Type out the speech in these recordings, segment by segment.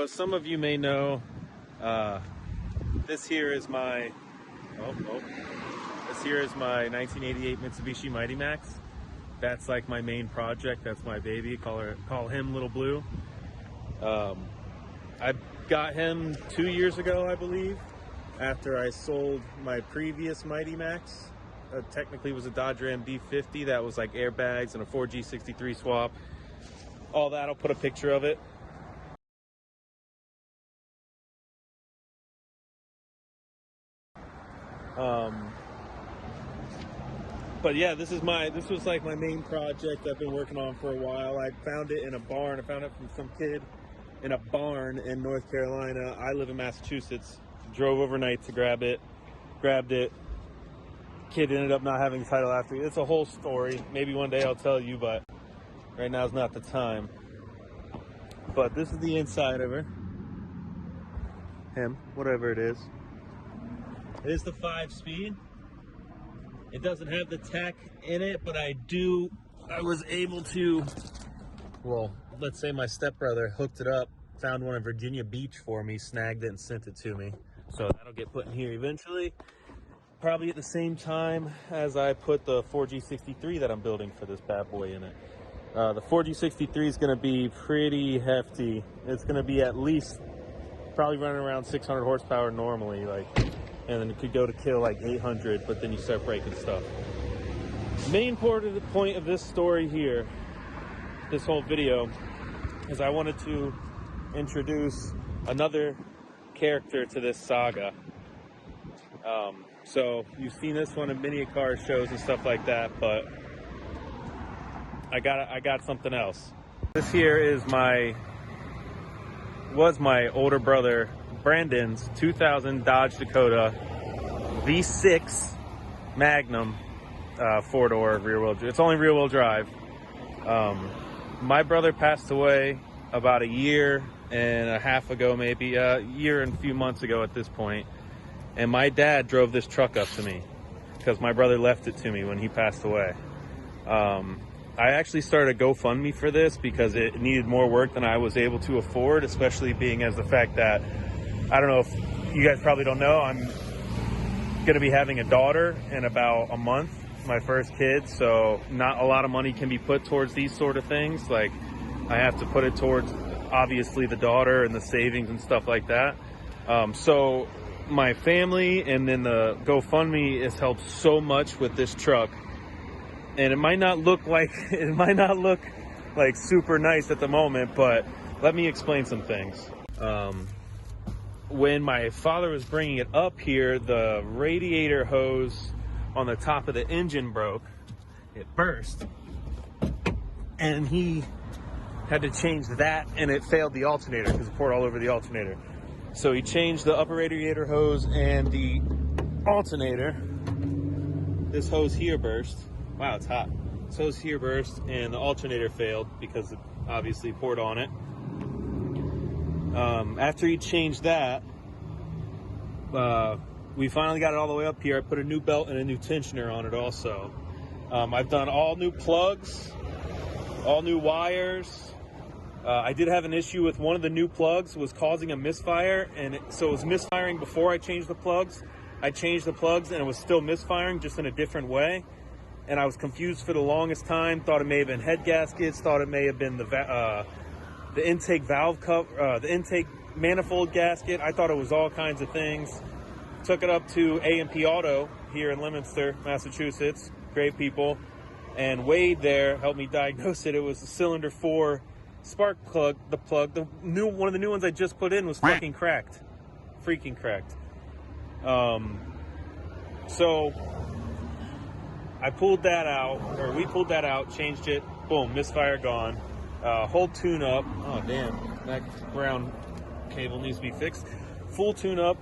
So as some of you may know, this here is my this here is my 1988 Mitsubishi Mighty Max. That's like my main project. That's my baby. Call him Little Blue. I got him 2 years ago, I believe, after I sold my previous Mighty Max. Technically was a Dodge Ram B50 that was like airbags and a 4G63 swap. All that, I'll put a picture of it. But yeah, this was like my main project I've been working on for a while. I found it in a barn. I found it from some kid in a barn in North Carolina. I live in Massachusetts. Drove overnight to grab it, grabbed it. Kid ended up not having the title after. It's a whole story. Maybe one day I'll tell you, but right now is not the time. But this is the inside of her. Him, whatever it is. It is the 5-speed. It doesn't have the tech in it, but I was able to, well, let's say my stepbrother hooked it up, found one in Virginia Beach for me, snagged it and sent it to me. So that'll get put in here eventually. Probably at the same time as I put the 4G63 that I'm building for this bad boy in it. The 4G63 is going to be pretty hefty. It's going to be at least probably running around 600 horsepower normally, and then it could go to kill like 800, but then you start breaking stuff. Main point of this story here, this whole video, is I wanted to introduce another character to this saga. So you've seen this one in mini car shows and stuff like that, but I got something else. This here is was my older brother Brandon's 2000 Dodge Dakota V6 Magnum 4-door rear-wheel. It's only rear-wheel drive. My brother passed away about a year and a half ago, maybe a year and a few months ago at this point. And my dad drove this truck up to me because my brother left it to me when he passed away. I actually started a GoFundMe for this because it needed more work than I was able to afford, especially being as the fact that, I don't know if you guys probably don't know, I'm going to be having a daughter in about a month, my first kid, so not a lot of money can be put towards these sort of things. Like, I have to put it towards, obviously, the daughter and the savings and stuff like that. So my family and then the GoFundMe has helped so much with this truck. And it might not look like super nice at the moment, but let me explain some things. When my father was bringing it up here, the radiator hose on the top of the engine broke. It burst, and he had to change that, and it failed the alternator because it poured all over the alternator. So he changed the upper radiator hose and the alternator. This hose here burst. Wow, it's hot. This hose here burst and the alternator failed because it obviously poured on it. After he changed that, we finally got it all the way up here. I put a new belt and a new tensioner on it also. I've done all new plugs, all new wires. I did have an issue with one of the new plugs was causing a misfire, and so it was misfiring before I changed the plugs. I changed the plugs and it was still misfiring, just in a different way. And I was confused for the longest time. Thought it may have been head gaskets. Thought it may have been the intake valve cover, the intake manifold gasket. I thought it was all kinds of things. Took it up to A&P Auto here in Leominster, Massachusetts. Great people. And Wade there helped me diagnose it. It was the cylinder 4 spark plug. The one of the new ones I just put in was fucking cracked. Freaking cracked. So I pulled that out, or we pulled that out, changed it, boom, misfire gone. Whole tune up. Oh damn, that ground cable needs to be fixed. Full tune up,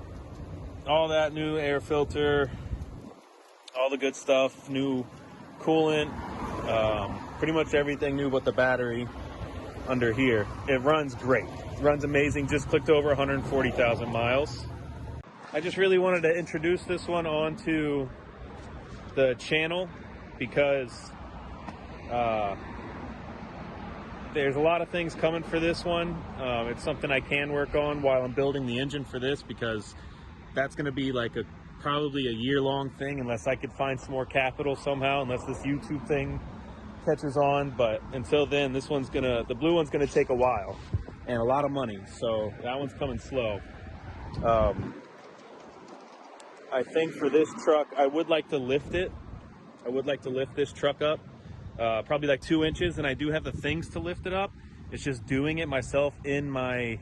all that, new air filter, all the good stuff, new coolant, pretty much everything new but the battery under here. It runs great, it runs amazing, just clicked over 140,000 miles. I just really wanted to introduce this one onto the channel because there's a lot of things coming for this one. It's something I can work on while I'm building the engine for this, because that's going to be like probably a year-long thing, unless I could find some more capital somehow, unless this YouTube thing catches on. But until then, the blue one's gonna take a while and a lot of money, so that one's coming slow. I think for this truck, I would like to lift it. I would like to lift this truck up, probably like 2 inches, and I do have the things to lift it up. It's just doing it myself in my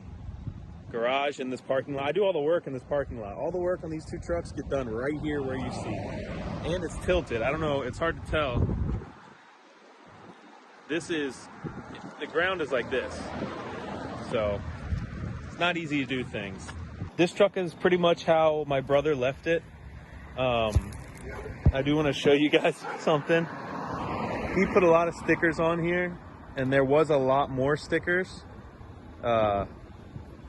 garage in this parking lot. I do all the work in this parking lot. All the work on these 2 trucks get done right here where you see. And it's tilted. I don't know, it's hard to tell. The ground is like this. So it's not easy to do things. This truck is pretty much how my brother left it. I do want to show you guys something. He put a lot of stickers on here, and there was a lot more stickers.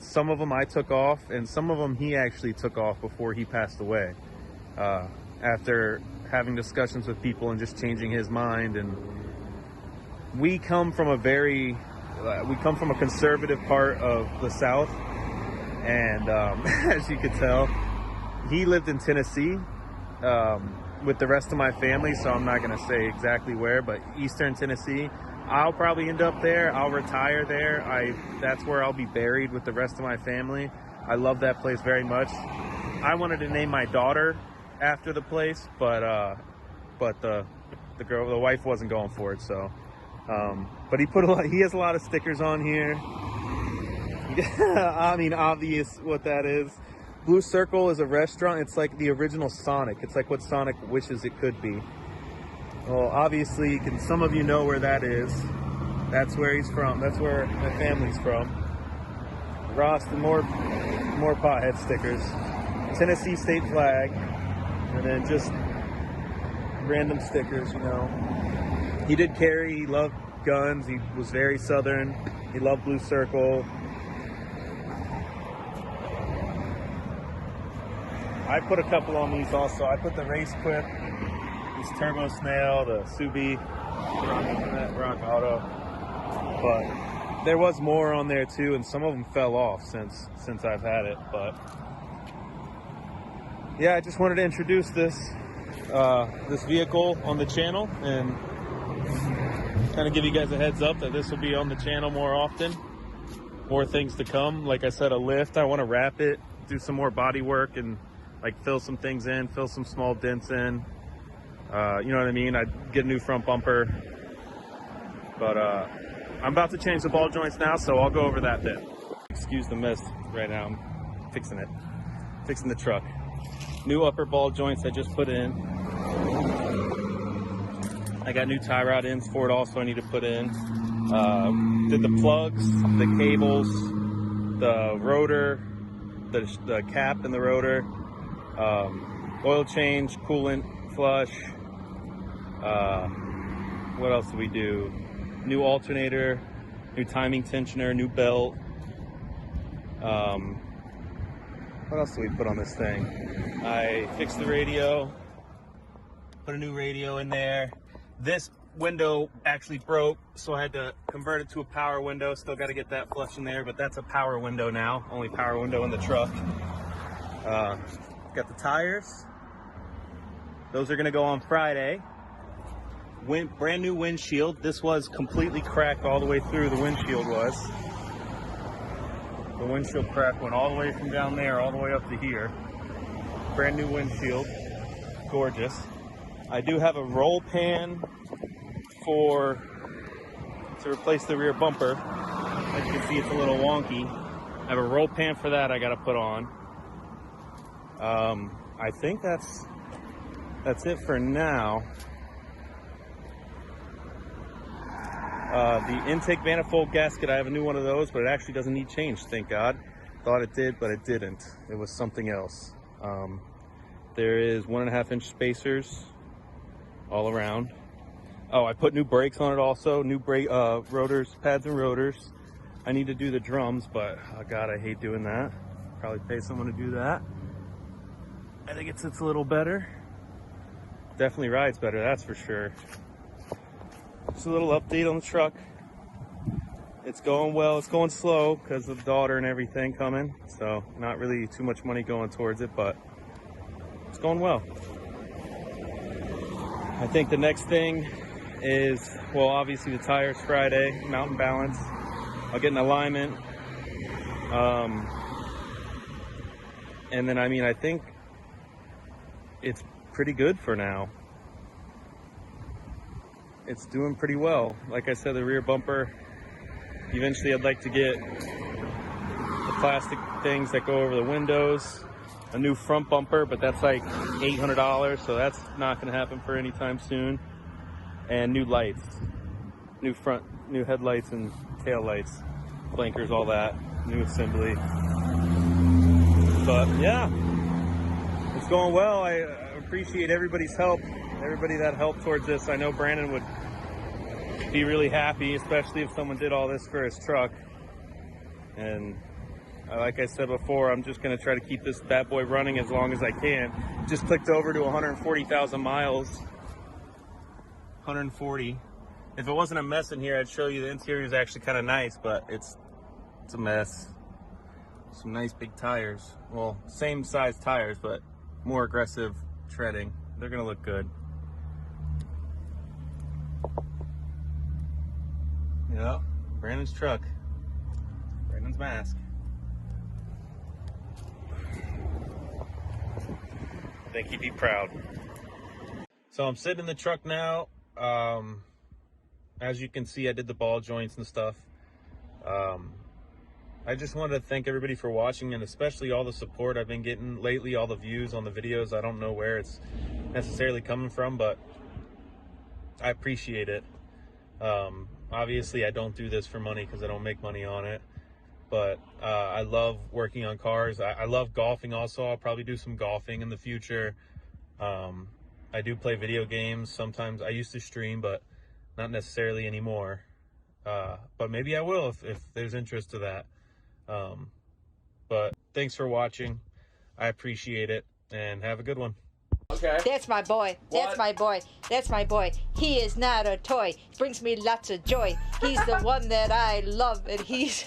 Some of them I took off, and some of them he actually took off before he passed away. After having discussions with people and just changing his mind. And we come from a conservative part of the South. And as you could tell, he lived in Tennessee with the rest of my family, so I'm not going to say exactly where, but Eastern Tennessee. I'll probably end up there. I'll retire there. That's where I'll be buried with the rest of my family. I love that place very much. I wanted to name my daughter after the place, but the wife wasn't going for it. So, but he has a lot of stickers on here. I mean, obvious what that is. Blue Circle is a restaurant. It's like the original Sonic. It's like what Sonic wishes it could be. Well, obviously, some of you know where that is. That's where he's from. That's where my family's from. Ross, and more pothead stickers. Tennessee state flag. And then just random stickers, you know. He did carry. He loved guns. He was very Southern. He loved Blue Circle. I put a couple on these also. I put the Race Quip, this Turbo Snail, the Subi, Rock Auto. But there was more on there too, and some of them fell off since I've had it. But yeah, I just wanted to introduce this vehicle on the channel and kind of give you guys a heads up that this will be on the channel more often. More things to come. Like I said, a lift. I want to wrap it, do some more body work, and like fill some things in, fill some small dents in. You know what I mean? I'd get a new front bumper. But I'm about to change the ball joints now, so I'll go over that then. Excuse the mess right now. I'm fixing it. Fixing the truck. New upper ball joints I just put in. I got new tie rod ends for it also I need to put in. Did the plugs, the cables, the rotor, the cap in the rotor. Oil change, coolant flush. What else do we do? New alternator, new timing tensioner, new belt. What else do we put on this thing? I fixed the radio, put a new radio in there. This window actually broke, so I had to convert it to a power window. Still got to get that flush in there, but that's a power window now. Only power window in the truck. Got the tires. Those are gonna go on Friday. Brand new windshield. This was completely cracked all the way through. The windshield was. The windshield crack went all the way from down there all the way up to here. Brand new windshield. Gorgeous. I do have a roll pan to replace the rear bumper. As you can see, it's a little wonky. I have a roll pan for that I gotta put on. I think that's it for now. The intake manifold gasket, I have a new one of those, but it actually doesn't need change, thank God. Thought it did, but it didn't. It was something else. There is 1.5 inch spacers all around. Oh, I put new brakes on it also, new brake rotors, pads and rotors. I need to do the drums, but oh God, I hate doing that. Probably pay someone to do that. I think it sits a little better. Definitely rides better, that's for sure. Just a little update on the truck. it's going well. It's going slow because of the daughter and everything coming. So not really too much money going towards it, but it's going well. I think the next thing is, well, obviously the tires Friday, mountain balance. I'll get an alignment. And then, I mean, I think it's pretty good for now. It's doing pretty well. Like I said, the rear bumper, eventually I'd like to get the plastic things that go over the windows, a new front bumper, but that's like $800, so that's not gonna happen for any time soon. And new lights, new headlights and tail lights, blinkers, all that, new assembly. But yeah, it's going well. I appreciate everybody's help, everybody that helped towards this. I know Brandon would be really happy, especially if someone did all this for his truck. And like I said before, I'm just going to try to keep this bad boy running as long as I can. Just clicked over to 140,000 miles. 140. If it wasn't a mess in here, I'd show you the interior is actually kind of nice, but it's a mess. Some nice big tires. Well, same size tires, but more aggressive treading. They're going to look good. Yeah, Brandon's truck. Brandon's mask. I think he'd be proud. So I'm sitting in the truck now. As you can see, I did the ball joints and stuff. I just wanted to thank everybody for watching, and especially all the support I've been getting lately, all the views on the videos. I don't know where it's necessarily coming from, but I appreciate it. Obviously, I don't do this for money because I don't make money on it, but I love working on cars. I love golfing also. I'll probably do some golfing in the future. I do play video games sometimes. I used to stream, but not necessarily anymore. But maybe I will if there's interest to that. But thanks for watching. I appreciate it, and have a good one. Okay. That's my boy. What? That's my boy. That's my boy. He is not a toy. Brings me lots of joy. He's the one that I love, and he's...